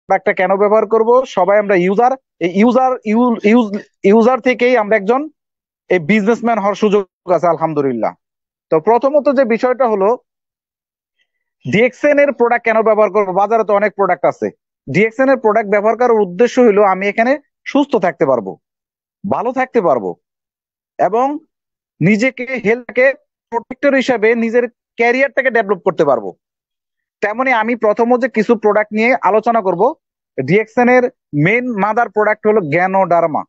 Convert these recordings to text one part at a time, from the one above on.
প্রোডাক্টটা কেন ব্যবহার করব? সবাই আমরা ইউজার। এই ইউজার থেকেই আমরা একজন এই বিজনেসম্যান হওয়ার সুযোগ আছে আলহামদুলিল্লাহ। তো প্রথমত যে বিষয়টা হলো, ডিএক্সএন এর প্রোডাক্ট কেন ব্যবহার করবো? বাজারে তো অনেক প্রোডাক্ট আছে। ডিএক্সএন এর প্রোডাক্ট ব্যবহার করার উদ্দেশ্য হলো আমি এখানে সুস্থ থাকতে পারবো, ভালো থাকতে পারবো, এবং নিজেকে হেলথকে প্রোটেক্টর হিসাবে নিজের ক্যারিয়ারটাকে ডেভেলপ করতে পারবো। তেমনি আমি প্রথমত যে কিছু প্রোডাক্ট নিয়ে আলোচনা করব। ডিএক্সএন এর মেন মাদার প্রোডাক্ট হলো গ্যানোডার্মা।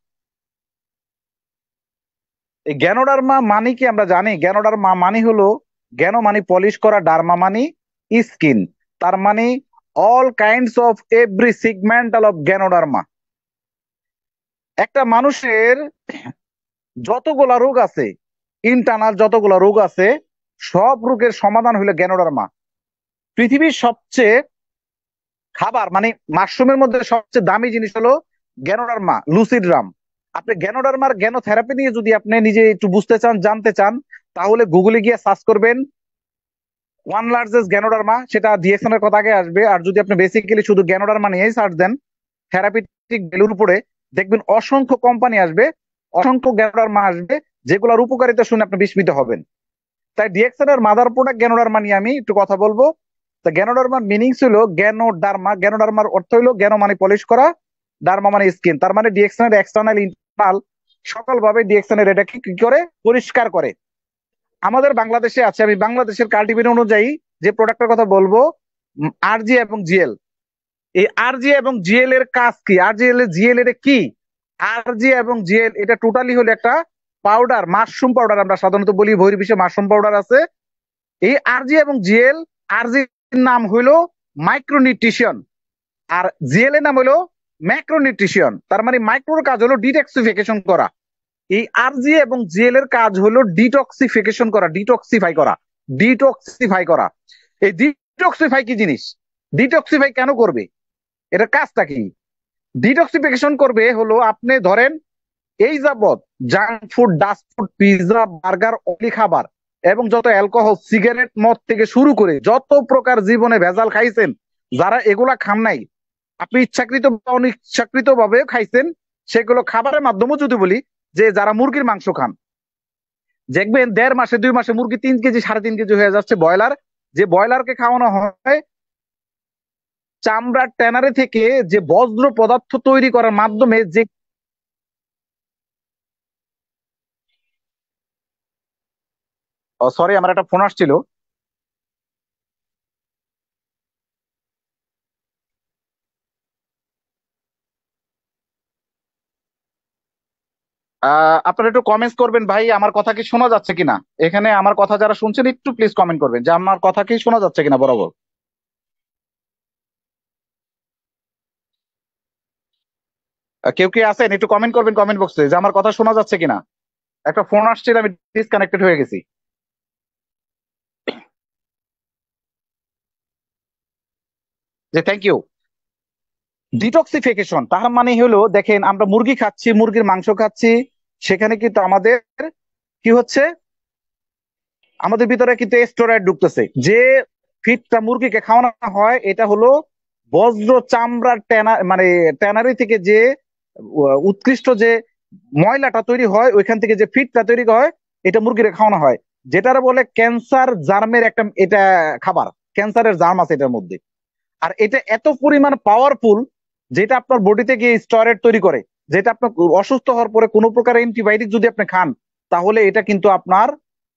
এই গ্যানোডার্মা মানে কি আমরা জানি? গ্যানোডার্মা মানে হলো, গ্যানো মানে পলিশ করা, ডার্মা মানে স্কিন। তার মানে all kinds of every segmental of Ganoderma. একটা মানুষের যতগুলা রোগ আছে, ইন্টারনাল যতগুলা রোগ আছে, সব রোগের সমাধান হলো গ্যানোডার্মা। পৃথিবীর সবচেয়ে খাবার মানে মাশরুমের মধ্যে সবচেয়ে দামি জিনিস হলো গ্যানোডার্মা লুসিড্রাম। আপনি গ্যানোডার্মার গ্যানোথেরাপি নিয়ে যদি আপনি নিজে একটু বুঝতে চান, জানতে চান, তাহলে গুগলে গিয়ে সার্চ করবেন ওয়ান লার্জেস্ট গ্যানোডার্মা, সেটা ডিএক্সএন এর কথা আগে আসবে। আর যদি আপনি বেসিক্যালি শুধু গ্যানোডার্মা নিয়েই সার্চ দেন থেরাপিউটিক ভ্যালুর উপরে, দেখবেন অসংখ্য কোম্পানি আসবে, অসংখ্য গ্যানোডার্মা আসবে, যেগুলোর উপকারিতা শুনে আপনি বিস্মিত হবেন। তাই ডিএক্সএন এর মাদার প্রোডাক্ট গ্যানোডার্মা নিয়ে আমি একটু কথা বলবো। তা গ্যানোডার্মার মিনিংস হলো গ্যানোডার্মা। গ্যানোডার্মার অর্থ হলো গ্যানো মানে পলিশ করা, ডার্মা মানে স্কিন। তার মানে ডিএক্সএন এর এক্সটার্নাল ইন্টারনাল সকল ভাবে ডিএক্সএন এর এটাকে কি করে পরিষ্কার করে। আমাদের বাংলাদেশে আছে, আমি বাংলাদেশের কাল্টিভেট অনুযায়ী যে প্রোডাক্টের কথা বলবো, আরজি এবং জিএল। এই আরজি এবং জিএল এর কাজ কি? আরজিএল এর জিএল এর কি? আরজি এবং জিএল এটা টোটালি হলো একটা পাউডার, মাশরুম পাউডার। আমরা সাধারণত বলি বহির্বিশ্বে মাশরুম পাউডার আছে। এই আরজি এবং জিএল, আরজির নাম হইলো মাইক্রোনিউট্রিশন, আর জিএল এর নাম হলো ম্যাক্রোনিউট্রিশন। তার মানে মাইক্রোর কাজ হলো ডিটক্সিফিকেশন করা, এই আরজি এবং জিএল এর কাজ হলো ডিটক্সিফিকেশন করা, ডিটক্সিফাই করা, ডিটক্সিফাই করা। এই ডিটক্সিফাই কি জিনিস? ডিটক্সিফাই কেন করবে? এটার কাজটা কি? ডিটক্সিফিকেশন করবে হলো, আপনি ধরেন এই যাবত junk food, dust food, pizza, burger, oily খাবার এবং যত অ্যালকোহল, সিগারেট, মদ থেকে শুরু করে যত প্রকার জীবনে ভেজাল খাইছেন, যারা এগুলা খান নাই, আপনি ইচ্ছাকৃত বা অনিচ্ছাকৃত ভাবে খাইছেন, সেগুলো খাবারের মাধ্যমে যদি বলি, যে যারা মুরগির মাংস খান, দেখবেন 1.5 মাসে 2 মাসে মুরগি 3 কেজি 3.5 কেজি হয়ে যাচ্ছে। ব্রয়লার, যে ব্রয়লারকে খাওয়ানো হয় চামড়ার ট্যানারি থেকে, যে বজ্র পদার্থ তৈরি করার মাধ্যমে যে, সরি আমার একটা ফোন আসছিল। আপনারা একটু কমেন্টস করবেন ভাই, আমার কথা কি শোনা যাচ্ছে কিনা? এখানে আমার কথা যারা শুনছেন একটু প্লিজ কমেন্ট করবেন যে আমার কথা কি শোনা যাচ্ছে কিনা বরাবর। কেউ কি আছেন? একটু কমেন্ট করবেন কমেন্ট বক্সে যে আমার কথা শোনা যাচ্ছে কিনা। একটা ফোন আসছিল, আমি ডিসকানেক্টেড হয়ে গেছি। যে থ্যাংক ইউ। ডিটক্সিফিকেশন তার মানে হলো, দেখেন আমরা মুরগি খাচ্ছি, মুরগির মাংস খাচ্ছি, সেখানে কিন্তু আমাদের কি হচ্ছে, আমাদের ভিতরে কিন্তু স্টেরয়েড ঢুকতেছে। যে ফিডটা মুরগিকে খাওয়ানো হয় এটা হলো বজ্র চামড়ার মানে ট্যানারি থেকে যে উৎকৃষ্ট যে ময়লাটা তৈরি হয়, ওইখান থেকে যে ফিডটা তৈরি হয়, এটা মুরগিরে খাওয়ানো হয়। যেটার বলে ক্যান্সার জার্মের একটা এটা খাবার, ক্যান্সারের জার্ম আছে এটার মধ্যে। আর এটা এত পরিমাণ পাওয়ারফুল, যেটা আপনার বডিতে গিয়ে স্টেরয়েড তৈরি করে, যেটা আপনার অসুস্থ হওয়ার পরে কোনো প্রকার অ্যান্টিবায়োটিক যদি আপনি খান, তাহলে এটা কিন্তু আপনার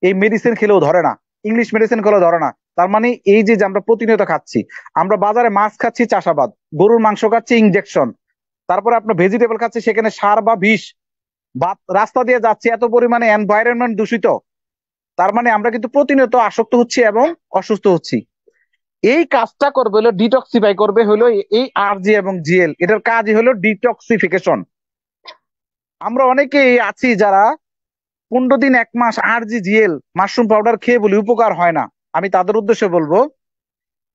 এই মেডিসিন খেলেও ধরে না, ইংলিশ মেডিসিন খেলেও ধরে না। তার মানে এই যে যে আমরা প্রতিনিয়ত খাচ্ছি, আমরা বাজারে মাছ খাচ্ছি চাষাবাদ, গরুর মাংস খাচ্ছি ইনজেকশন, তারপরে আপনার ভেজিটেবল খাচ্ছি সেখানে সার বা বিষ, বা রাস্তা দিয়ে যাচ্ছি এত পরিমাণে এনভায়রনমেন্ট দূষিত। তার মানে আমরা কিন্তু প্রতিনিয়ত আসক্ত হচ্ছি এবং অসুস্থ হচ্ছি। এই কাজটা করবে হলো ডিটক্সিফাই করবে হলো এই আরজি এবং জিএল, এটার কাজই হলো ডিটক্সিফিকেশন। আমরা অনেকেই আছি যারা 15 দিন 1 মাস আরজি জিএল মাশরুম পাউডার খেয়ে বলি উপকার হয় না। আমি তাদের উদ্দেশ্যে বলবো,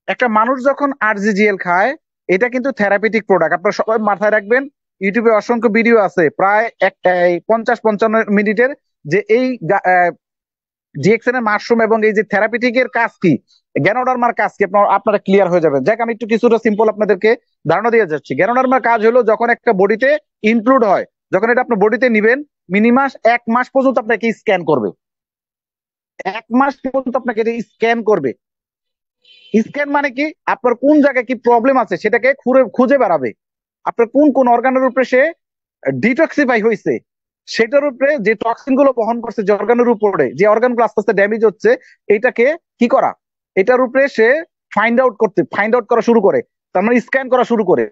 একটা মানুষ যখন আরজি জিএল খায়, এটা কিন্তু থেরাপিউটিক প্রোডাক্ট। আপনারা সবাই মাথায় রাখবেন, ইউটিউবে অসংখ্য ভিডিও আছে প্রায় 50-55 মিনিটের, যে এই ডিএক্সএন এর মাশরুম এবং এই যে থেরাপিউটিক এর কাজ কি, জ্ঞানোডার্মার কাজ কি আপনারা ক্লিয়ার হয়ে যাবেন। যাক, আমি একটু কিছুটা সিম্পল আপনাদেরকে ধারণা দিয়ে যাচ্ছি। জ্ঞানোডার্মার কাজ হলো যখন একটা বডিতে ইনক্লুড হয়, যখন এটা আপনার বডিতে নিবেন, মিনিমাম 1 মাস পর্যন্ত আপনাকে স্ক্যান করবে। 1 মাস পর্যন্ত আপনাকে স্ক্যান করবে। স্ক্যান মানে কি, আপনার কোন জায়গায় কি প্রবলেম আছে সেটাকে খুঁজে বেড়াবে। আপনার কোন কোন অর্গানের উপরে সে ডিটক্সিফাই হয়েছে, সেটার উপরে যে টক্সিন গুলো বহন করছে, যে অর্গানের উপরে যে অর্গান গুলো আস্তে আস্তে ড্যামেজ হচ্ছে, এটাকে কি করা, এটার উপরে সে ফাইন্ড আউট করা শুরু করে। তার মানে স্ক্যান করা শুরু করে।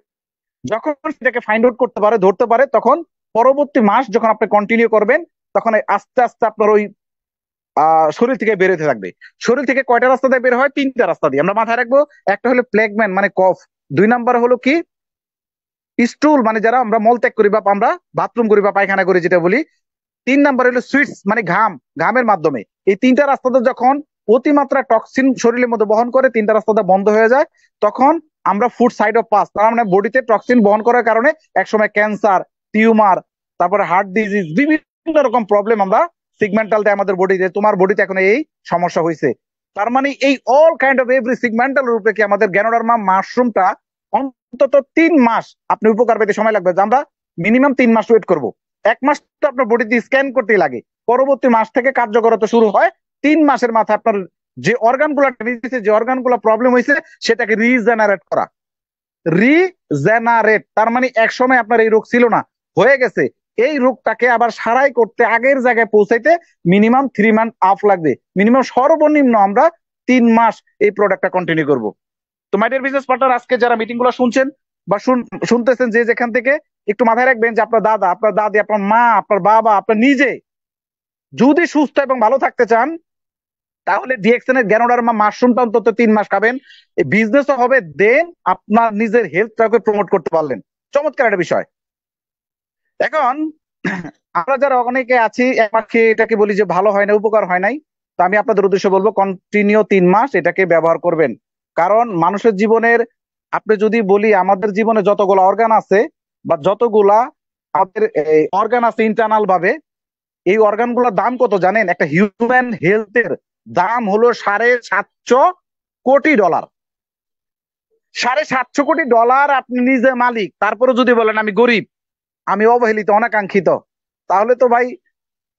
যখন সেটাকে ফাইন্ড আউট করতে পারে, ধরতে পারে, তখন পরবর্তী মাস যখন আপনি কন্টিনিউ করবেন, তখন আস্তে আস্তে আপনার ওই শরীর থেকে বেরোতে থাকবে। শরীর থেকে কয়টা রাস্তা দিয়ে বের হয়? 3টা রাস্তা দিয়ে, আমরা মাথায় রাখবো। একটা হলো প্লেগম্যান মানে কফ, 2 নাম্বার হলো কি স্টুল মানে যারা আমরা মল ত্যাগ করি বা আমরা বাথরুম করি বা পায়খানা করি যেটা বলি। 3 নাম্বার হলো সুইটস মানে ঘাম, ঘামের মাধ্যমে। এই 3টা রাস্তাতে যখন অতিমাত্রা টক্সিন শরীরের মধ্যে বহন করে, 3টা রাস্তাতে বন্ধ হয়ে যায়, তখন আমরা ফুড সাইড অফ পাস, তার মানে বডিতে টক্সিন বহন করার কারণে একসময় ক্যান্সার, টিউমার, তারপরে হার্ট ডিজিজ, বিভিন্ন রকম প্রবলেম আমরা সিগমেন্টাল দেয় আমাদের বডিতে। তোমার বডিতে এখন এই সমস্যা হয়েছে। তার মানে এই অল কাইন্ড অফ এভরি সিগমেন্টাল রূপে কি আমাদের গ্যানোডার্মা মাশরুমটা অন্তত 3 মাস আপনি উপকার পেতে সময় লাগবে। যে আমরা মিনিমাম 3 মাস ওয়েট করব। 1 মাস তো আপনার বডিতে স্ক্যান করতেই লাগে, পরবর্তী মাস থেকে কার্যকরতা শুরু হয়। 3 মাসের মাথায় আপনার যে অর্গান গুলা যে অর্গান গুলা প্রবলেম হয়েছে সেটাকে রিজেনারেট করা। রিজেনারেট তার মানে এক সময় আপনার এই রোগ ছিল না, হয়ে গেছে, এই রোগটাকে আবার সারাই করতে, আগের জায়গায় পৌঁছাইতে মিনিমাম 3 মান্থ আপ লাগবে। মিনিমাম সর্বনিম্ন আমরা 3 মাস এই প্রোডাক্টটা কন্টিনিউ করব। তো মাই ডিয়ার বিজনেস পার্টনার, আজকে যারা মিটিং গুলো শুনছেন বা শুনতেছেন যে যেখান থেকে, একটু মাথায় রাখবেন যে আপনার দাদা, আপনার দাদি, আপনার মা, আপনার বাবা, আপনার নিজে যদি সুস্থ এবং ভালো থাকতে চান, তাহলে ডিএক্সএন এর গ্যানোডার্মা মাশরুমটা অন্তত 3 মাস খাবেন। এই বিজনেসও হবে, দেন আপনার নিজের হেলথটাকে প্রমোট করতে পারলেন। চমৎকার একটা বিষয়। এখন আমরা যারা অনেকে আছি, 1 মাস খেয়ে এটাকে বলি যে ভালো হয় না, উপকার হয় নাই, তো আমি আপনাদের উদ্দেশ্যে বলবো কন্টিনিউ 3 মাস এটাকে ব্যবহার করবেন। কারণ মানুষের জীবনের, আপনি যদি বলি আমাদের জীবনে যতগুলো অর্গান আছে বা যতগুলা আমাদের অর্গান আছে ইন্টারনাল ভাবে, এই অর্গান গুলোর দাম কত জানেন? একটা হিউম্যান হেলথের দাম হলো $750 কোটি। $750 কোটি আপনি নিজে মালিক, তারপরে যদি বলেন আমি গরিব, আমি অবহেলিত, অনাকাঙ্ক্ষিত, তাহলে তো ভাই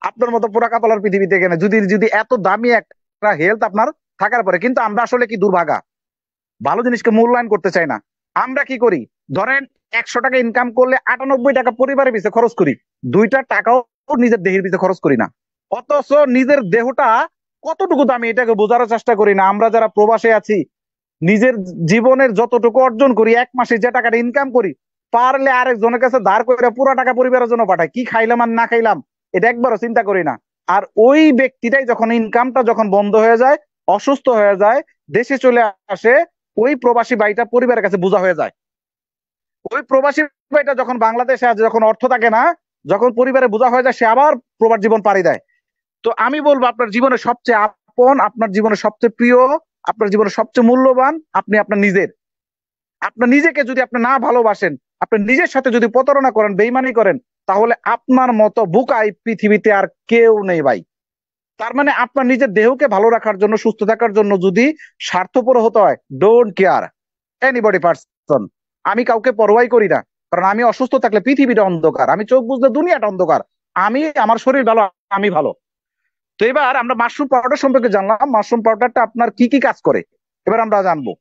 আপনার মতো পোড়া কাপালার পৃথিবীতে কেন, যদি যদি এত দামি একটা হেলথ আপনার থাকার পরে। কিন্তু আমরা আসলে কি দুর্ভাগা, ভালো জিনিসকে মূল্যায়ন করতে চাই না। আমরা কি করি, ধরেন 100 টাকা ইনকাম করলে 98 টাকা পরিবারের পিছে খরচ করি, 2টা টাকাও নিজের দেহের পিছে খরচ করি না। অথচ নিজের দেহটা কতটুকু দামি এটাকে বোঝার চেষ্টা করি না। আমরা যারা প্রবাসে আছি, নিজের জীবনের যতটুকু অর্জন করি, 1 মাসে যে টাকাটা ইনকাম করি, পারলে আরেকজনের কাছে ধার করে পুরো টাকা পরিবারের জন্য পাঠাই। কি খাইলাম আর না খাইলাম এটা একবারও চিন্তা করি না। আর ওই ব্যক্তিটাই যখন ইনকামটা যখন বন্ধ হয়ে যায়, অসুস্থ হয়ে যায়, দেশে চলে আসে, ওই প্রবাসী ভাইটা পরিবারের কাছে বোঝা হয়ে যায়। ওই প্রবাসী ভাইটা যখন বাংলাদেশে আসে, যখন অর্থ থাকে না, যখন পরিবারে বোঝা হয়ে যায়, সে আবার প্রবাস জীবন পাড়ি দেয়। তো আমি বলবো আপনার জীবনের সবচেয়ে আপন, আপনার জীবনের সবচেয়ে প্রিয়, আপনার জীবনের সবচেয়ে মূল্যবান আপনি আপনার নিজের। আপনার নিজেকে যদি আপনি না ভালোবাসেন, আপনি নিজের সাথে যদি প্রতারণা করেন, বেইমানি করেন, তাহলে আপনার মতো বোকা এই পৃথিবীতে আর কেউ নেই ভাই। তার মানে আপনার নিজের দেহকে ভালো রাখার জন্য, সুস্থ থাকার জন্য যদি স্বার্থপর হতে হয়, ডোন্ট কেয়ার এনিবডি পার্সন। আমি কাউকে পরোয়াই করি না, কারণ আমি অসুস্থ থাকলে পৃথিবীটা অন্ধকার, আমি চোখ বুঝলে দুনিয়াটা অন্ধকার। আমি, আমার শরীর ভালো, আমি ভালো। তো এবার আমরা মাশরুম পাউডার সম্পর্কে জানলাম, মাশরুম পাউডারটা আপনার কি কি কাজ করে এবার আমরা জানবো।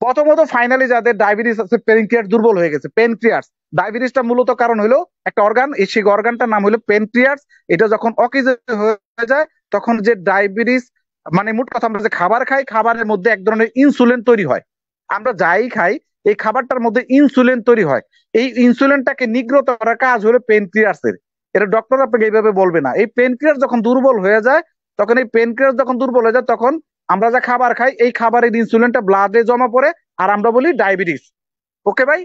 প্রথমত ফাইনালি যাদের ডায়াবেটিস আছে, পেনক্রিয়াস দুর্বল হয়ে গেছে, পেনক্রিয়াস, ডায়াবেটিসটা মূলত কারণ হলো একটা অর্গান, সেই অর্গানটার নাম হলো পেনক্রিয়াস। এটা যখন অকেজে হয়ে যায়, তখন যে ডায়াবেটিস, মানে মোট কথা আমরা যে খাবার খাই, খাবারের মধ্যে এক ধরনের ইনসুলিন তৈরি হয়। আমরা যাই খাই, এই খাবারটার মধ্যে ইনসুলিন তৈরি হয়। এই ইনসুলিনটাকে নিগ্রত করার কাজ হলো পেনক্রিয়াসের। এটা ডক্টর আপনাকে এইভাবে বলবে না। এই পেনক্রিয়াস যখন দুর্বল হয়ে যায়, তখন এই পেনক্রিয়াস যখন দুর্বল হয়ে যায়, তখন আমরা যা খাবার খাই, এই খাবারের ইনসুলিনটা ব্লাডে জমা পড়ে, আর আমরা বলি ডায়াবেটিস। ওকে ভাই?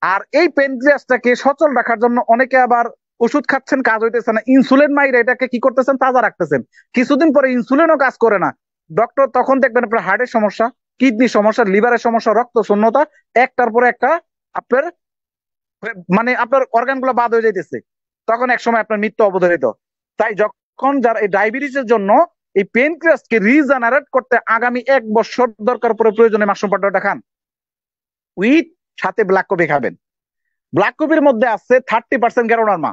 আর এই পেনক্রিয়াসটাকে সচল রাখার জন্য অনেকে আবার ওষুধ খাচ্ছেন, কাজ হইতেছে না, ইনসুলিন মাইরে এটাকে কি করতেছেন, তাজা রাখতেছেন। কিছুদিন পরে ইনসুলিনও কাজ করে না, ডক্টর তখন দেখবেন আপনার হার্টের সমস্যা, কিডনির সমস্যা, লিভারের সমস্যা, রক্ত শূন্যতা, একটার পরে একটা আপনার, মানে আপনার অর্গান গুলো বাদ হয়ে যাইতেছে। তখন এক সময় আপনার মৃত্যু অবধারিত। তাই যখন যারা এই ডায়াবেটিসের জন্য এই পেনক্রিয়াসকে রিজেনারেট করতে আগামী 1 বছর দরকার পড়ে, প্রয়োজনে মাশরুম পাউডারটা খান, উইথ সাথে ব্ল্যাক কফি খাবেন। ব্ল্যাক কফির মধ্যে আছে 30% গ্যানোডার্মা।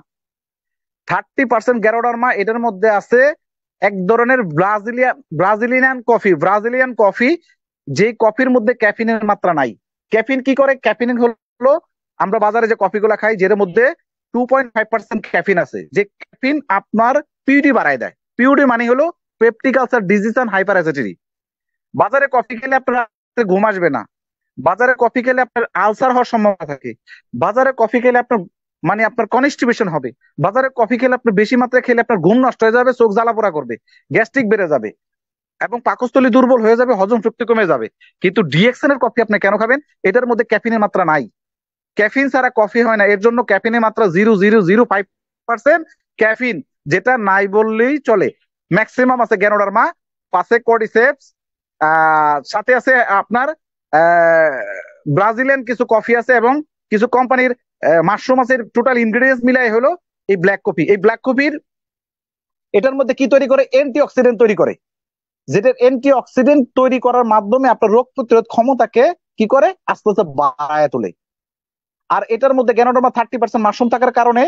30% গ্যানোডার্মা, এটার মধ্যে আছে এক ধরনের ব্রাজিলিয়ান কফি, যে কফির মধ্যে ক্যাফিনের মাত্রা নাই। ক্যাফিন কি করে? ক্যাফিন হলো আমরা বাজারে যে কফিগুলো খাই, যেটার মধ্যে 2.5% ক্যাফিন আছে, যে ক্যাফিন আপনার পিউডি বাড়ায় দেয়। পিউডি মানে হলো peptic ulcer disease and hyper acidity. বাজারে কফি খেলে আপনার রাতে ঘুম আসবে না, বাজারে কফি খেলে আপনার আলসার হওয়ার সম্ভাবনা থাকে, বাজারে কফি খেলে আপনার মানে আপনার কনস্টিপেশন হবে, বাজারে কফি খেলে আপনার বেশি মাত্রায় খেলে আপনার ঘুম নষ্ট হয়ে যাবে, চোখ জ্বালাপোড়া করবে, গ্যাস্ট্রিক বেড়ে যাবে এবং পাকস্থলী দুর্বল হয়ে যাবে, হজম শক্তি কমে যাবে। কিন্তু ডিএক্সএন এর কফি আপনি কেন খাবেন? এটার মধ্যে ক্যাফিনের মাত্রা নাই। ক্যাফিন ছাড়া কফি হয় না, এর জন্য ক্যাফিনের মাত্রা 0.005% ক্যাফিন, যেটা নাই বললেই চলে। ম্যাক্সিমাম আছে গ্যানোডার্মা, পাশে কর্ডিসেপস, সাথে আছে আপনার ব্রাজিলিয়ান কিছু কফি আছে এবং কিছু কোম্পানির মাশরুম আছে। টোটাল ইনগ্রেডিয়েন্টস মিলাই হলো এই ব্ল্যাক কফি। এই ব্ল্যাক কফির এটার মধ্যে কি তৈরি করে? অ্যান্টিঅক্সিডেন্ট তৈরি করে, যেটা অ্যান্টিঅক্সিডেন্ট তৈরি করার মাধ্যমে আপনার রোগ প্রতিরোধ ক্ষমতাকে কি করে? আস্তে আস্তে বাড়ায় তোলে। আর এটার মধ্যে গ্যানোডার্মা 30% মাশরুম থাকার কারণে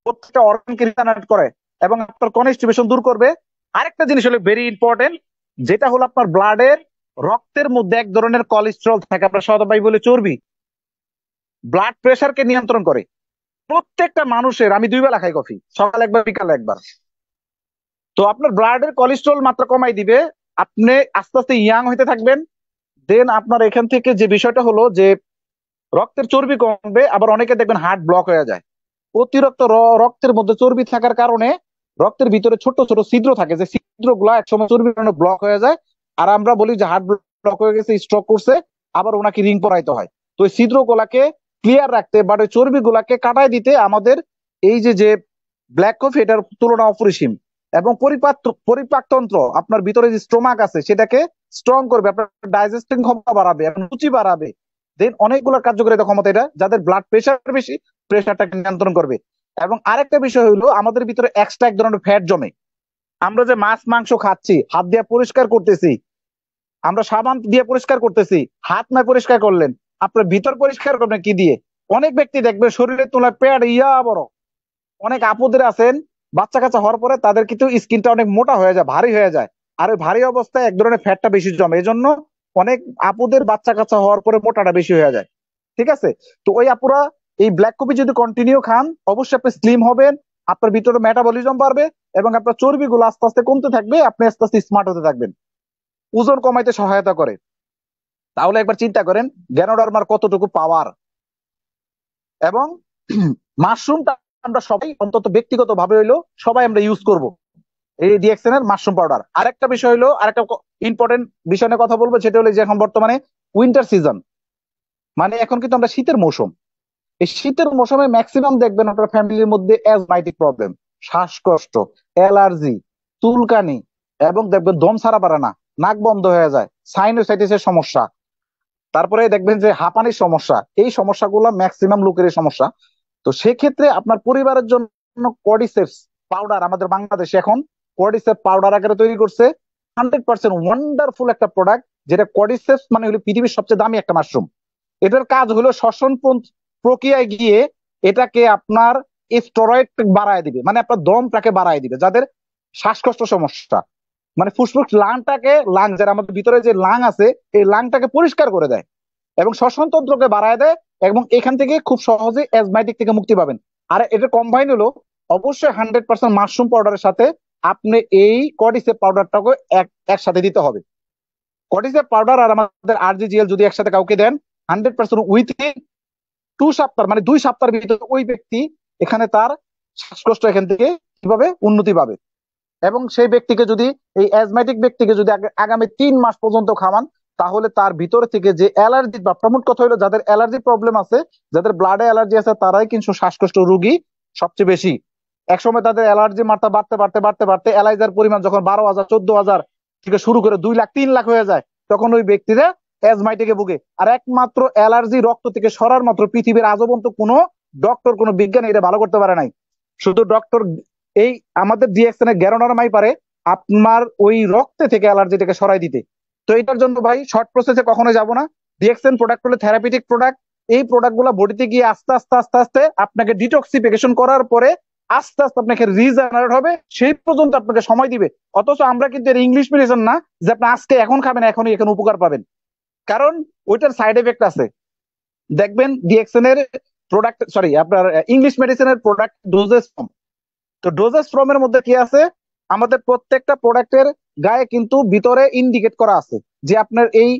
প্রত্যেকটা অর্গানকে রিজেনারেট করে এবং আপনার কনস্টিপেশন দূর করবে। আরেকটা জিনিস হলো ভেরি ইম্পর্টেন্ট, যেটা হলো আপনার ব্লাডের, রক্তের মধ্যে এক ধরনের কোলেস্টেরল থাকে, আপনার সবাই বলে চর্বি, ব্লাড প্রেশারকে নিয়ন্ত্রণ করে। প্রত্যেকটা মানুষের, আমি 2 বেলা খাই কফি, সকাল একবার বিকাল একবার। তো আপনার ব্লাডের কোলেস্টেরল মাত্রা কমাই দিবে, আপনি আস্তে আস্তে ইয়াং হইতে থাকবেন। দেন আপনার এখান থেকে যে বিষয়টা হলো যে রক্তের চর্বি কমবে। আবার অনেকে দেখবেন হার্ট ব্লক হয়ে যায়, অতিরিক্ত রক্তের মধ্যে চর্বি থাকার কারণে রক্তের ভিতরে ছোট ছোট ছিদ্র থাকে, যে ছিদ্রগুলা একসময় চর্বির কারণে ব্লক হয়ে যায়। আর আমরা বলি যে হার্ট ব্লক হয়ে গেছে, স্ট্রোক করছে, আবার ওনাকে রিং পরাইতে হয়। তো এই ছিদ্র গুলাকে ক্লিয়ার রাখতে বা ওই চর্বি গুলাকে কাটাই দিতে আমাদের এই যে যে ব্ল্যাক কফি, এটার তুলনা অপরিসীম। এবং পরিপাকতন্ত্র, আপনার ভিতরে যে স্টোমাক আছে সেটাকে স্ট্রং করবে, আপনার ডাইজেস্টিং ক্ষমতা বাড়াবে এবং রুচি বাড়াবে। দেন অনেকগুলো কার্যকারিতা ক্ষমতা এটা, যাদের ব্লাড প্রেশার বেশি, প্রেশারটাকে নিয়ন্ত্রণ করবে। এবং আরেকটা বিষয় হলো আমাদের ভিতরে এক্সট্রা এক ধরনের ফ্যাট জমে। আমরা যে মাছ মাংস খাচ্ছি, হাত দিয়ে পরিষ্কার করতেছি, আমরা সাবান দিয়ে পরিষ্কার করতেছি, হাত না পরিষ্কার করলেন আপনার ভিতর পরিষ্কার করবেন কি দিয়ে? অনেক ব্যক্তি দেখবে শরীরের তুলনায় পেট বড়। অনেক আপুদের আছেন বাচ্চা কাচ্চা হওয়ার পরে তাদের কিন্তু স্কিনটা অনেক মোটা হয়ে যায়, ভারী হয়ে যায়। আর ওই ভারী অবস্থায় এক ধরনের ফ্যাটটা বেশি জমে, এই জন্য অনেক আপুদের বাচ্চা কাচ্চা হওয়ার পরে মোটাটা বেশি হয়ে যায়। ঠিক আছে? তো ওই আপুরা এই ব্ল্যাক কফি যদি কন্টিনিউ খান, অবশ্যই আপনি স্লিম হবেন, আপনার ভিতরে মেটাবলিজম বাড়বে এবং আপনার চর্বিগুলো আস্তে আস্তে কমতে থাকবে, আপনি আস্তে আস্তে স্মার্ট হতে থাকবেন, ওজন কমাইতে সহায়তা করে। তাহলে একবার চিন্তা করেন গ্যানোডার্মার কতটুকু পাওয়ার। এবং মাশরুমটা আমরা সবাই অন্তত ব্যক্তিগত ভাবে হইলো সবাই আমরা ইউজ করব, এই ডিএক্সএন এর মাশরুম পাউডার। আরেকটা বিষয় হলো, আরেকটা ইম্পর্টেন্ট বিষয় নিয়ে কথা বলবো, সেটা হলো যে এখন বর্তমানে উইন্টার সিজন, মানে এখন কিন্তু আমরা শীতের মৌসুম। এই শীতের মৌসুমে ম্যাক্সিমাম দেখবেন আপনার ফ্যামিলির মধ্যে অ্যাজমাইটিক প্রবলেম, শ্বাসকষ্ট, অ্যালার্জি, চুলকানি এবং দেখবেন দম ছাড়া পারে না, নাক বন্ধ হয়ে যায়, সাইনোসাইটিসের সমস্যা, তারপরে দেখবেন যে হাঁপানির সমস্যা। এই সমস্যাগুলো ম্যাক্সিমাম লোকের সমস্যা। তো সেক্ষেত্রে আপনার পরিবারের জন্য কর্ডিসেপস পাউডার, আমাদের বাংলাদেশে এখন কর্ডিসেপ পাউডার আকারে তৈরি করছে 100% ওয়ান্ডারফুল একটা প্রোডাক্ট, যেটা কর্ডিসেপস মানে হলো পৃথিবীর সবচেয়ে দামি একটা মাশরুম। এটার কাজ হলো শ্বসন প্রক্রিয়ায় গিয়ে এটাকে আপনার স্টেরয়েড বাড়ায় দিবে, মানে আপনার দমটাকে বাড়ায় দিবে। যাদের শ্বাসকষ্ট সমস্যা, মানে ফুসফুস লাং যারা আমাদের ভিতরে যে লাং আছে, এই লাংটাকে পরিষ্কার করে দেয় এবং শ্বসন তন্ত্রকে বাড়ায় দেয় এবং এখান থেকে খুব সহজে অ্যাজমাইটিক থেকে মুক্তি পাবেন। আর এটা কম্বাইন হলো অবশ্যই 100% মাশরুম পাউডারের সাথে আপনি এই কর্ডিসেপ পাউডারটাকে একসাথে দিতে হবে। কর্ডিসেপ পাউডার আর আমাদের আরজিজিএল যদি একসাথে কাউকে দেন, 100% উইথিন 2 সপ্তাহ, মানে 2 সপ্তাহের ভিতরে ওই ব্যক্তি এখানে তার শ্বাসকষ্ট এখান থেকে কিভাবে উন্নতি পাবে। এবং সেই ব্যক্তিকে যদি, এই অ্যাজমাটিক ব্যক্তিকে যদি আগামী 3 মাস পর্যন্ত খাওয়ান, তাহলে তার ভিতরে থেকে যে অ্যালার্জি বা প্রমোট কথা হলো, যাদের অ্যালার্জি প্রবলেম আছে, যাদের ব্লাডে অ্যালার্জি আছে, তারাই কিন্তু শ্বাসকষ্ট রোগী সবচেয়ে বেশি। একসময় তাদের অ্যালার্জি মাত্রা বাড়তে বাড়তে বাড়তে বাড়তে অ্যালার্জার পরিমাণ যখন 12,000 14,000 থেকে শুরু করে 2 লাখ 3 লাখ হয়ে যায়, তখন ওই ব্যক্তিরা অ্যাজমাইটিকে ভুগে। আর একমাত্র অ্যালার্জি রক্ত থেকে সরার মাত্র পৃথিবীর আজও পর্যন্ত কোনো ডক্টর, কোনো বিজ্ঞানী এটা ভালো করতে পারে নাই। শুধু ডক্টর এই আমাদের ডিএক্সএন এর গ্যানোডার্মাই পারে আপনার ওই রক্তে থেকে অ্যালার্জিটাকে সরাই দিতে। তো এটার জন্য ভাই শর্ট প্রসেসে কখনো যাব না। ডিএক্সএন প্রোডাক্ট হলো থেরাপিউটিক প্রোডাক্ট। এই প্রোডাক্ট গুলা বডিতে গিয়ে আস্তে আস্তে আস্তে আস্তে আপনাকে ডিটক্সিফিকেশন করার পরে আস্তে আস্তে আপনাকে রিজেনারেট হবে, সেই পর্যন্ত আপনাকে সময় দিবে। অথচ আমরা কিন্তু এর ইংলিশ মেডিসিন না যে আপনি আজকে এখন খাবেন এখনই এখানে উপকার পাবেন, কারণ ওইটার সাইড এফেক্ট আছে। দেখবেন ডিএক্সএন এর প্রোডাক্ট, সরি আপনার ইংলিশ মেডিসিনের প্রোডাক্ট ডোজেস ফর্ম। তো ডোজেস ফর্মের মধ্যে কি আছে, আমাদের প্রত্যেকটা প্রোডাক্টের গায়ে কিন্তু ভিতরে ইন্ডিকেট করা আছে যে আপনার এই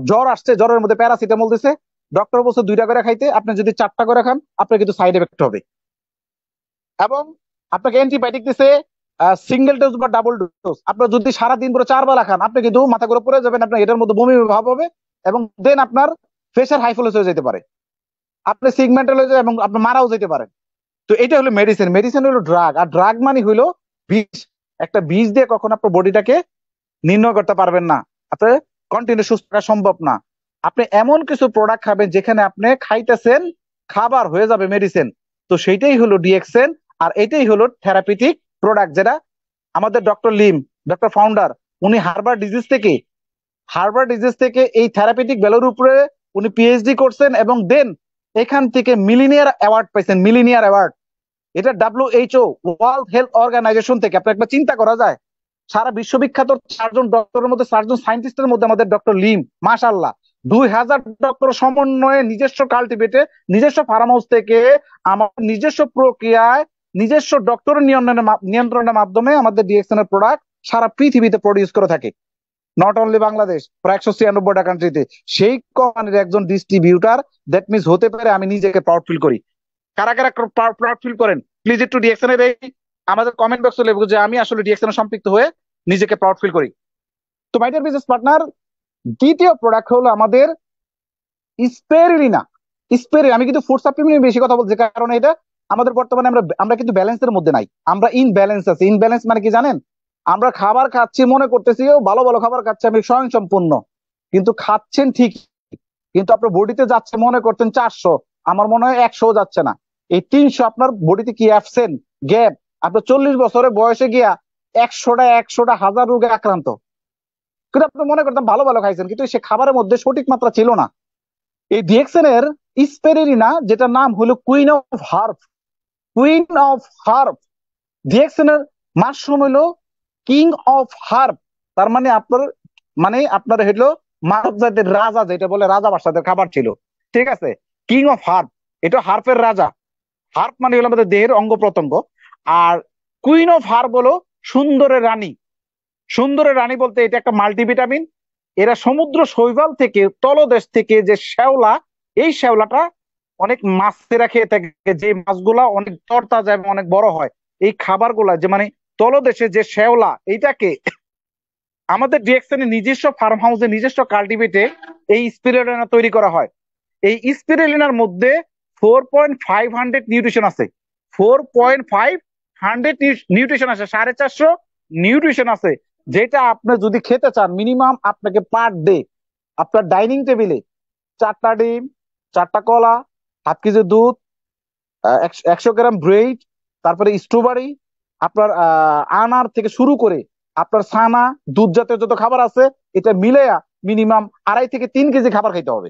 জ্বর আসছে, জ্বরের মধ্যে প্যারাসিটামল দিছে, ডক্টর বলছে 2টা করে খাইতে, আপনি যদি 4টা করে খান আপনার কিন্তু সাইড এফেক্ট হবে। এবং আপনাকে অ্যান্টিবায়োটিক দিছে সিঙ্গেল ডোজ বা ডাবল ডোজ, আপনার যদি সারাদিন করে 4 বেলা খান আপনি কিন্তু মাথা করে পড়ে যাবেন, আপনার এটার মধ্যে বমি ভাব হবে, এবং দেন আপনার প্রেশার হাইফোলেস হয়ে যেতে পারে, আপনি সিগমেন্টাল হয়ে যাবে এবং আপনি মারাও যেতে পারেন। তো এটা হলো মেডিসিন, মেডিসিন হলো ড্রাগ, আর ড্রাগ মানে হইলো বিষ। একটা বিষ দিয়ে কখন আপনার বডিটাকে নির্ণয় করতে পারবেন না, আপনার কন্টিনিউ সুস্থ থাকা সম্ভব না। আপনি এমন কিছু প্রোডাক্ট খাবেন যেখানে আপনি খাইতেছেন খাবার হয়ে যাবে মেডিসিন। তো সেইটাই হলো ডিএক্সএন, আর এটাই হলো থেরাপিউটিক প্রোডাক্ট, যেটা আমাদের ডক্টর লিম, ডক্টর ফাউন্ডার, উনি হার্বার্ড ডিজিজ থেকে এই থেরাপিউটিক ভ্যালুর উপরে উনি পিএইচডি করছেন, এবং দেন এখান থেকে মিলিনিয়ার অ্যাওয়ার্ড পাইছেন, মিলিনিয়ার অ্যাওয়ার্ড। এটা WHO, ওয়ার্ল্ড হেলথ অর্গানাইজেশন থেকে। আপনি একবার চিন্তা করা যায়, সারা বিশ্ববিখ্যাত 4জন ডক্টরের মধ্যে, 4জন সায়েন্টিস্টের মধ্যে আমাদের ডক্টর লিম, মাশাল্লাহ, 2000 ডক্টর সমন্বয়ে নিজস্ব কাল্টিভেটে, নিজস্ব ফার্ম হাউস থেকে, আমার নিজস্ব প্রক্রিয়ায়, নিজস্ব ডক্টর নিয়ন্ত্রণের মাধ্যমে আমাদের ডিএক্সএন এর প্রোডাক্ট সারা পৃথিবীতে প্রডিউস করে থাকে, নট অনলি বাংলাদেশ, প্রায় 196টা কান্ট্রিতে। সেই কোম্পানির একজন ডিস্ট্রিবিউটার, দ্যাট মিনস হতে পারে আমি নিজেকে প্রাউড ফিল করি। কারা কারা প্রাউড ফিল করেন প্লিজ একটু ডিএক্সএন এর এই আমাদের কমেন্ট বক্সে লিখুন যে আমি আসলে ডিএক্সএন এর সম্পৃক্ত হয়ে নিজেকে প্রাউড ফিল করি। তো মাই ডিয়ার বিজনেস পার্টনার, দ্বিতীয় প্রোডাক্ট হলো আমাদের স্পেরুলিনা। আমি কিন্তু ফুড সাপ্লিমেন্ট বেশি কথা বলছি, কারণ এটা আমাদের বর্তমানে আমরা আমরা কিন্তু ব্যালেন্সের মধ্যে নাই, আমরা ইনব্যালেন্স আছি। ইনব্যালেন্স মানে কি জানেন, আমরা খাবার খাচ্ছি মনে করতেছি ও ভালো ভালো খাবার খাচ্ছি, আমি স্বয়ং সম্পূর্ণ, কিন্তু খাচ্ছেন ঠিক, কিন্তু আপনার বডিতে যাচ্ছে মনে করছেন 400, আমার মনে হয় 100 যাচ্ছে না। এই 300 আপনার বডিতে কি অ্যাবসেন্ট, গ্যাপ, আপনার 40 বছরের বয়সে গিয়া 100টা হাজার রোগে আক্রান্ত। কিন্তু আপনি মনে করতেন ভালো ভালো খাইছেন, কিন্তু সে খাবারের মধ্যে সঠিক মাত্রা ছিল না। এই ডিএক্সএন এর স্পেরেরিনা, যেটা নাম হলো কুইন অফ হার্ব, ডিএক্সএন এর মাশরুম হলো কিং অফ হার্ব। তার মানে আপনার, মানে আপনার হলো মানব জাতির রাজা, যেটা বলে রাজা বাদশাদের খাবার ছিল, ঠিক আছে। কিং অফ হার্ব, এটা হার্পের রাজা। হার্প মানে হলো আমাদের দেহের অঙ্গ প্রত্যঙ্গ। আর কুইন অফ হার্ব হলো সুন্দরের রানী। সুন্দরের রানী বলতে এটা একটা মাল্টিভিটামিন। এরা সমুদ্র শৈবাল থেকে, তলদেশ থেকে যে শ্যাওলা, এই শ্যাওলাটা অনেক মাছেরা খেয়ে থাকে, যে মাছগুলা অনেক তরতাজা এবং অনেক বড় হয়। এই খাবারগুলা যে মানে তলদেশে যে শ্যাওলা, এইটাকে আমাদের ডিএক্সএন এর নিজস্ব ফার্ম হাউসে, নিজস্ব কাল্টিভেটে এই স্পিরুলিনা তৈরি করা হয়। এই স্পিরুলিনার মধ্যে 4.5 নিউট্রিশন আছে, 4.5 নিউট্রিশন আছে, 450 নিউট্রিশন আছে, যেটা আপনি যদি খেতে চান মিনিমাম আপনাকে পার ডে আপনার ডাইনিং টেবিলে 4টা ডিম, 4টা কলা, ½ কেজি দুধ, 100 গ্রাম ব্রেড, তারপরে স্ট্রবেরি, আপনার আনার থেকে শুরু করে আপনার ছানা, দুধ জাতীয় যত খাবার আছে, এটা মিলে মিনিমাম 2.5 থেকে 3 কেজি খাবার খাইতে হবে।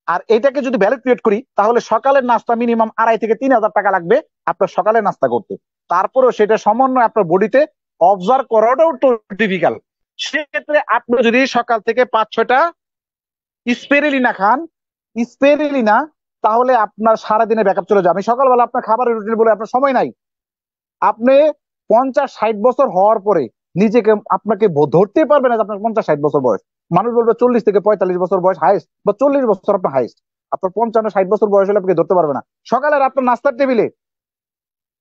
আর এটাকে যদি ভ্যালু ক্রিয়েট করি, তাহলে সকালের নাস্তা মিনিমাম 2.5 থেকে 3 হাজার টাকা লাগবে আপনার সকালের নাস্তা করতে। তারপরেও সেটা সমন্বয় আপনার বডিতে অবজার্ভ করাটাও তো ডিফিকাল্ট। সেক্ষেত্রে আপনি যদি সকাল থেকে 5-6টা স্পেরুলিনা খান, স্পেরুলিনা, তাহলে আপনার সারাদিনে ব্যাকআপ চলে যাবে। আমি সকালবেলা আপনার খাবারের রুটিন বলে আপনার সময় নাই, আপনি 50-60 বছর হওয়ার পরে নিজেকে আপনাকে ধরতে পারবে না যে আপনার 50-60 বছর বয়স। মানুষ বলবে 40 থেকে 45 বছর বয়স হাইস্ট, বা 40 বছর আপনার হাইস্ট। আপনার 55-60 বছর বয়স হলে আপনাকে ধরতে পারবে না। সকালের আপনার নাস্তার টেবিলে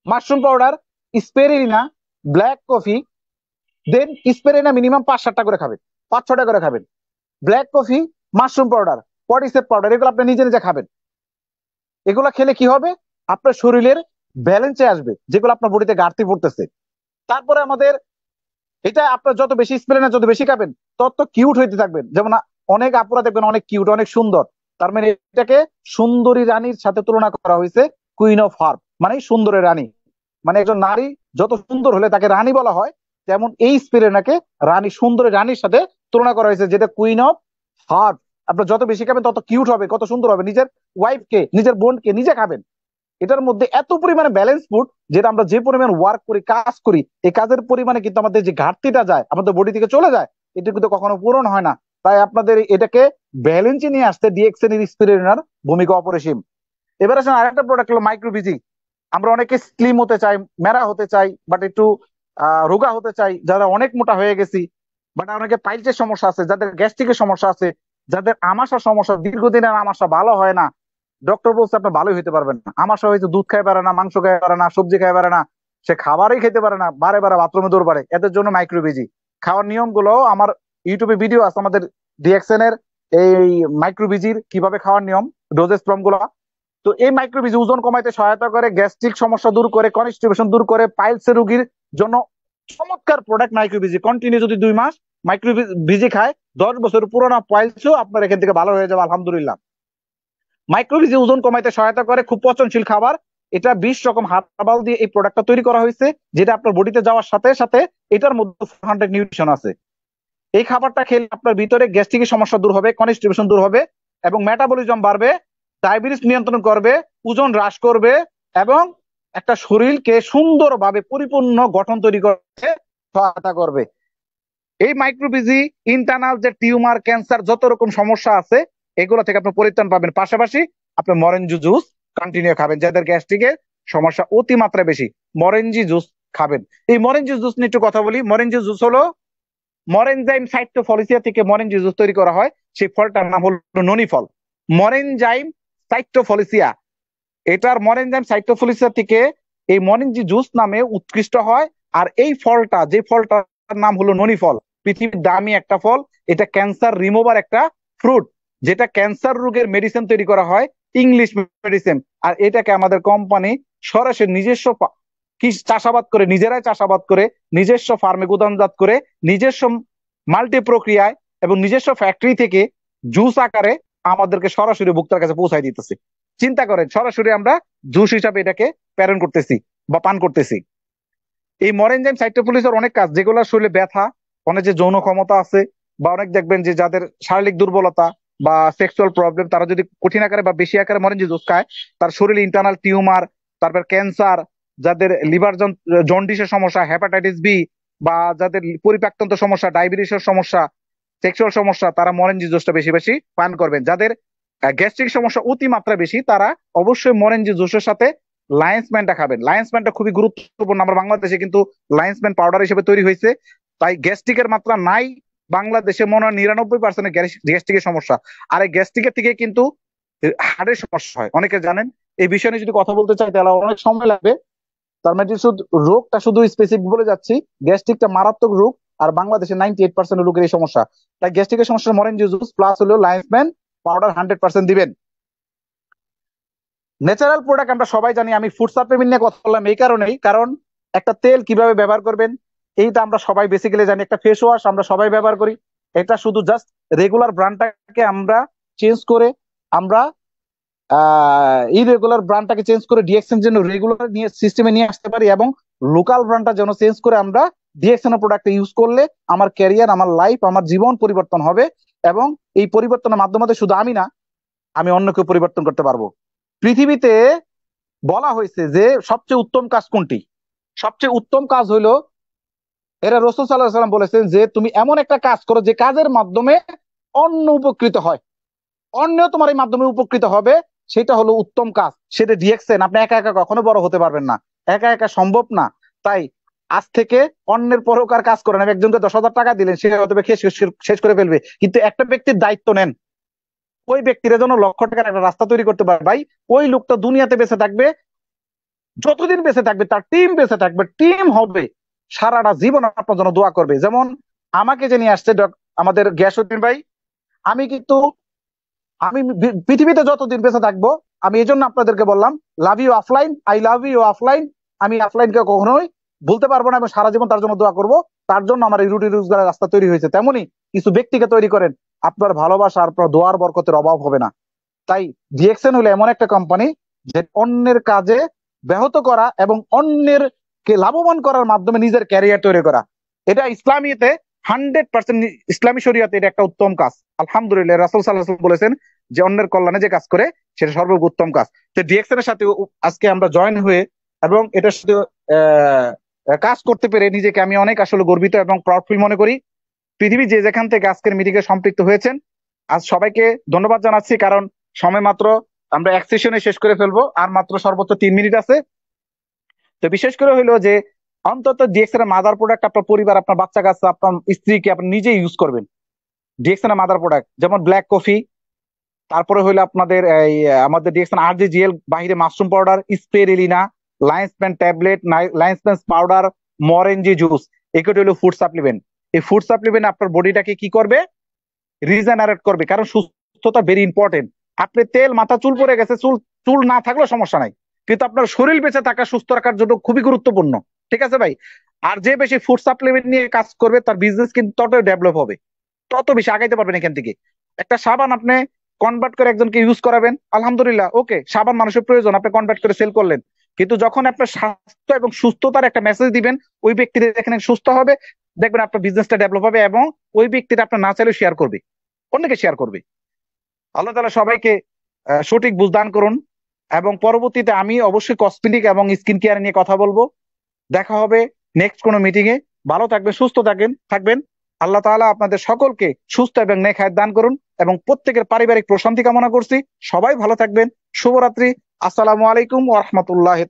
mushroom powder, spirulina, black coffee, then spirulina minimum 5-7টা করে খাবেন, 5-6টা করে খাবেন। ব্ল্যাক কফি, মাশরুম পাউডার, পটিসেপ পাউডার, এগুলো আপনি নিজে নিজে খাবেন। এগুলা খেলে কি হবে, আপনার শরীরের ব্যালেন্সে আসবে, যেগুলো আপনার বডিতে ঘাটতি পড়তেছে। তারপরে আমাদের এটা আপনার যত বেশি স্প্রে যত বেশি খাবেন তত কিউট হইতে থাকবেন। যেমন অনেক আপুরা দেখবেন অনেক কিউট, অনেক সুন্দর, তার মানে এটাকে সুন্দরী রানীর সাথে তুলনা করা হয়েছে। কুইন অফ হার্ব মানে সুন্দরের রানী, মানে একজন নারী যত সুন্দর হলে তাকে রানী বলা হয়, তেমন এই স্পিরুলিনাকে রানী, সুন্দরী রানীর সাথে তুলনা করা হয়েছে, যেটা কুইন অফ হার্ট। আপনার যত বেশি খাবেন তত কিউট হবে, কত সুন্দর হবে, নিজের ওয়াইফকে, নিজের বোনকে নিজে খাবেন। এটার মধ্যে এত পরিমাণে ব্যালেন্স ফুড, যেটা আমরা যে পরিমাণ ওয়ার্ক করি, কাজ করি, এই কাজের পরিমাণে কিন্তু আমাদের যে ঘাটতিটা যায়, আমাদের বডি থেকে চলে যায়, এটা কিন্তু কখনো পূরণ হয় না। তাই আপনাদের এটাকে ব্যালেন্সে নিয়ে আসতে ডিএক্সএন এর স্পিরুলিনার ভূমিকা অপরিসীম। এবার আসেন আরেকটা প্রোডাক্ট হলো মাইক্রোবিজি। আমরা অনেকে স্লিম হতে চাই, মেরা হতে চাই, বাট একটু রোগা হতে চাই, যারা অনেক মোটা হয়ে গেছি, বাট অনেকে পাইলসের সমস্যা আছে, যাদের গ্যাস্ট্রিকের সমস্যা আছে, যাদের আমাশার সমস্যা, দীর্ঘদিনের আমাশা ভালো হয় না, ডক্টর বলছে আপনি ভালোই হইতে পারবেন না। আমাশা হয়েছে দুধ খাই পারে না, মাংস খাই পারে না, সবজি খাই পারে না, সে খাবারই খেতে পারে না, বারে বারে বাথরুমে দৌড় পারে, এদের জন্য মাইক্রোবিজি। খাওয়ার নিয়মগুলো আমার ইউটিউবে ভিডিও আছে, আমাদের ডিএক্সএন এর এই মাইক্রোবিজির কিভাবে খাওয়ার নিয়ম, ডোজেস ফর্ম গুলো। তো এই মাইক্রোবিজি ওজন কমাইতে সহায়তা করে, গ্যাস্ট্রিক সমস্যা দূর করে, কনস্টিপেশন দূর করে, পাইলসের রোগীর জন্য চমৎকার প্রোডাক্ট মাইক্রোবিজি। কন্টিনিউ যদি 2 মাস মাইক্রোবিজি খায়, 10 বছর পুরোনো পাইলসও আপনার এখান থেকে ভালো হয়ে যাবে আলহামদুলিল্লাহ। মাইক্রোবিজি ওজন কমাইতে সহায়তা করে, খুব পচনশীল খাবার। এটা 20 রকম হার্বাল দিয়ে এই প্রোডাক্টটা তৈরি করা হয়েছে, যেটা আপনার বডিতে যাওয়ার সাথে সাথে এটার মধ্যে 400 নিউট্রিশন আছে। এই খাবারটা খেলে আপনার ভিতরে গ্যাস্ট্রিকের সমস্যা দূর হবে, কনস্টিপেশন দূর হবে, এবং মেটাবলিজম বাড়বে, ডায়াবেটিস নিয়ন্ত্রণ করবে, ওজন হ্রাস করবে, এবং একটা শরীরকে সুন্দরভাবে পরিপূর্ণ গঠন তৈরি করতে সহায়তা করবে। এই মাইক্রোবিজি ইন্টারনাল যে টিউমার, ক্যান্সার, যত রকম সমস্যা আছে, এগুলো থেকে আপনি পরিত্রাণ পাবেন। পাশাপাশি আপনি মরেঞ্জি জুস কন্টিনিউ খাবেন, যাদের গ্যাস্ট্রিকের সমস্যা অতিমাত্রা বেশি, মরেঞ্জি জুস খাবেন। এই মরেঞ্জি জুস নিয়ে একটু কথা বলি। মরেঞ্জি জুস হলো মরেনজাইম সাইটোফলিসিয়া থেকে মরেঞ্জি জুস তৈরি করা হয়। সেই ফলটার নাম হলো ননি ফল, মরেনজাইম সাইটোফলিসিয়া। এটার মরেনজাইম সাইটোফলিসিয়া থেকে এই মরেঞ্জি জুস নামে উৎকৃষ্ট হয়। আর এই ফলটা, যে ফলটার নাম হলো ননি ফল, পৃথিবীর দামি একটা ফল। এটা ক্যান্সার রিমুভার একটা ফ্রুট, যেটা ক্যান্সার রোগের মেডিসিন তৈরি করা হয়, ইংলিশ মেডিসিন। আর এটাকে আমাদের কোম্পানি সরাসরি নিজস্ব কি চাষাবাদ করে, নিজেরাই চাষাবাদ করে, নিজস্ব ফার্মে গুদামজাত করে, নিজস্ব মাল্টি প্রক্রিয়ায় এবং নিজস্ব ফ্যাক্টরি থেকে জুস আকারে আমাদেরকে সরাসরি ভোক্তার কাছে পৌঁছায় দিতেছে। চিন্তা করেন, সরাসরি আমরা জুস হিসাবে এটাকে প্রেরণ করতেছি বা পান করতেছি। এই মরেনজাইম সাইটোফিলিসের অনেক কাজ, যেগুলো শরীরে ব্যথা, অনেক যে যৌন ক্ষমতা আছে, বা অনেক দেখবেন যে যাদের শারীরিক দুর্বলতা বা সেক্সুয়াল প্রবলেম, তারা যদি কঠিন আকারে বা বেশি আকারে মরেনজি জুস খায়, তার শরীরে ইন্টারনাল টিউমার, তারপর ক্যান্সার, যাদের লিভার জন্ডিসের সমস্যা, হেপাটাইটিস বি, বা যাদের পরিপাকতন্ত্র সমস্যা, ডায়াবেটিসের সমস্যা, সেক্সুয়াল সমস্যা, তারা মরেনজি জুসটা বেশি বেশি পান করবেন। যাদের গ্যাস্ট্রিক সমস্যা অতিমাত্রা বেশি, তারা অবশ্যই মরেনজি জুসের সাথে লায়ন্স ম্যানটা খাবেন। লায়ন্স ম্যানটা খুবই গুরুত্বপূর্ণ, আমরা বাংলাদেশে কিন্তু লায়ন্স ম্যান পাউডার হিসেবে তৈরি হয়েছে। তাই গ্যাস্ট্রিকের মাত্রা নাই বাংলাদেশে, মনে হয় 99% গ্যাস্ট্রিকের সমস্যা। আর এই গ্যাস্ট্রিকের থেকে কিন্তু হার্টের সমস্যা হয়, অনেকে জানেন। এই বিষয় নিয়ে যদি কথা বলতে চাই তাহলে অনেক সময় লাগবে। তার মানে শুধু রোগটা শুধু স্পেসিফিক বলে যাচ্ছি, গ্যাস্ট্রিকটা মারাত্মক রোগ, আর বাংলাদেশে 98% লোকের এই সমস্যা। তাই গ্যাস্ট্রিকের সমস্যা মরেনজি জুস প্লাস হলো লায়ন্স ম্যান পাউডার 100% দিবেন। ন্যাচারাল প্রোডাক্ট আমরা সবাই জানি। আমি ফুড সাপ্লিমেন্ট নিয়ে কথা বললাম এই কারণেই, কারণ একটা তেল কিভাবে ব্যবহার করবেন এইটা আমরা সবাই বেসিক্যালি জানি। একটা ফেস ওয়াশ আমরা সবাই ব্যবহার করি, এটা শুধু জাস্ট রেগুলার ব্র্যান্ডটাকে আমরা চেঞ্জ করে, আমরা ইরেগুলার ব্র্যান্ডটাকে চেঞ্জ করে ডিএক্সএন যেন রেগুলার নিয়ে সিস্টেমে নিয়ে আসতে পারি, এবং লোকাল ব্র্যান্ডটা যেন চেঞ্জ করে আমরা ডিএক্সএন প্রোডাক্ট ইউজ করলে আমার ক্যারিয়ার, আমার লাইফ, আমার জীবন পরিবর্তন হবে। এবং এই পরিবর্তনের মাধ্যমে শুধু আমি না, আমি অন্যকেও পরিবর্তন করতে পারবো। পৃথিবীতে বলা হয়েছে যে সবচেয়ে উত্তম কাজ কোনটি? সবচেয়ে উত্তম কাজ হইলো, এরা রাসূল সাল্লাল্লাহু আলাইহি সাল্লাম বলেছেন যে তুমি এমন একটা কাজ করো যে কাজের মাধ্যমে অন্য উপকৃত হয়, অন্য তোমার এই মাধ্যমে উপকৃত হবে, সেটা হলো উত্তম কাজ। সেটা ডিএক্সএন। আপনি একা একা কখনো বড় হতে পারবেন না, একা একা সম্ভব না। তাই আজ থেকে অন্যের পরোকার কাজ করেন। আমি একজনকে 10,000 টাকা দিলেন, সে হয়তো শেষ করে ফেলবে, কিন্তু একটা ব্যক্তির দায়িত্ব নেন, ওই ব্যক্তির জন্য লক্ষ টাকার একটা রাস্তা তৈরি করতে পারে। ভাই, ওই লোকটা দুনিয়াতে বেঁচে থাকবে, যতদিন বেঁচে থাকবে তার টিম বেঁচে থাকবে, টিম হবে, সারাটা জীবন আপনার জন্য দোয়া করবে। যেমন আমাকে যে নিয়ে আসছে আমাদের গিয়াসউদ্দিন ভাই, আমি কিন্তু আমি পৃথিবীতে যতদিন বেঁচে থাকবো, আমি এই জন্য আপনাদেরকে বললাম love you offline, I love you offline. আমি অফলাইনকে কখনোই ভুলতে পারবো না, এবং সারা জীবন তার জন্য দোয়া করব। তার জন্য আমার এই রুটি রোজগারের রাস্তা তৈরি হয়েছে। তেমনি কিছু ব্যক্তিকে তৈরি করেন, আপনার ভালোবাসা আর আপনার দোয়ার বরকতের অভাব হবে না। তাই ডিএক্সএন হলো এমন একটা কোম্পানি যে অন্যের কাজে ব্যাহত করা এবং অন্যের কে লাভবান করার মাধ্যমে নিজের ক্যারিয়ার তৈরি করা। এটা ইসলামীতে 100% ইসলামী শরীয়তে এটা একটা উত্তম কাজ। আলহামদুলিল্লাহ, রাসূল সাল্লাল্লাহু আলাইহি ওয়াসাল্লাম বলেছেন যে অন্যের কল্যাণে যে কাজ করে সেটা সর্বোত্তম কাজ। তো ডিএক্সএন এর সাথে আজকে আমরা জয়েন হয়ে এবং এটার সাথে আহ, কাজ করতে পেরে নিজেকে আমি অনেক আসলে গর্বিত এবং প্রাউড ফিল মনে করি। পৃথিবী যে যেখান থেকে আজকের মিটিং এ সম্পৃক্ত হয়েছেন, আজ সবাইকে ধন্যবাদ জানাচ্ছি, কারণ সময় মাত্র আমরা এক সেশনে শেষ করে ফেলবো, আর মাত্র সর্বোচ্চ 3 মিনিট আছে। তো বিশেষ করে হইলো যে অন্তত ডিএক্সএন এর মাদার প্রোডাক্ট আপনার পরিবার, আপনার বাচ্চা কাচ্চা, আপনার স্ত্রীকে আপনি নিজে ইউজ করবেন। ডিএক্সএন এর মাদার প্রোডাক্ট যেমন ব্ল্যাক কফি, তারপরে হইলো আপনাদের এই আমাদের ডিএক্সএন আরজিজিএল, বাহিরে mushroom powder, spirulina, lion's mane tablet, lion's mane powder, Morinzhi juice, এগুলো হলো ফুড সাপ্লিমেন্ট। এই ফুড সাপ্লিমেন্ট আপনার বডিটাকে কি করবে? রিজেনারেট করবে, কারণ সুস্থতা ভেরি ইম্পর্টেন্ট। আপনি তেল মাথা চুল পড়ে গেছে, চুল চুল না থাকলেও সমস্যা নাই, কিন্তু আপনার শরীর বেঁচে থাকা, সুস্থ রাখার জন্য খুবই গুরুত্বপূর্ণ। ঠিক আছে ভাই? আর যে বেশি ফুড সাপ্লিমেন্ট নিয়ে কাজ করবে তার বিজনেস কিন্তু তত ডেভেলপ হবে, তত বেশি আগাইতে পারবেন এখান থেকে। একটা সাবান আপনি কনভার্ট করে একজনকে ইউজ করাবেন, আলহামদুলিল্লাহ, ওকে, সাবান মানুষের প্রয়োজন, আপনি কনভার্ট করে সেল করলেন। কিন্তু যখন আপনার স্বাস্থ্য এবং সুস্থতার একটা মেসেজ দিবেন, ওই ব্যক্তিটা এখানে সুস্থ হবে, দেখবেন আপনার বিজনেসটা ডেভেলপ হবে এবং ওই ব্যক্তিটা আপনার না চাইলেও শেয়ার করবে, অন্যকে শেয়ার করবে। আল্লাহ তাআলা সবাইকে সঠিক বুঝ দান করুন। এবং পরবর্তীতে আমি অবশ্যই কসমেটিক এবং স্কিন কেয়ার নিয়ে কথা বলবো। দেখা হবে নেক্সট কোনো মিটিং এ। ভালো থাকবেন, সুস্থ থাকবেন। আল্লাহ তাআলা আপনাদের সকলকে সুস্থ এবং নেক হায়াত দান করুন এবং প্রত্যেকের পারিবারিক প্রশান্তি কামনা করছি। সবাই ভালো থাকবেন। শুভরাত্রি। আসসালামু আলাইকুম ওয়া রাহমাতুল্লাহি।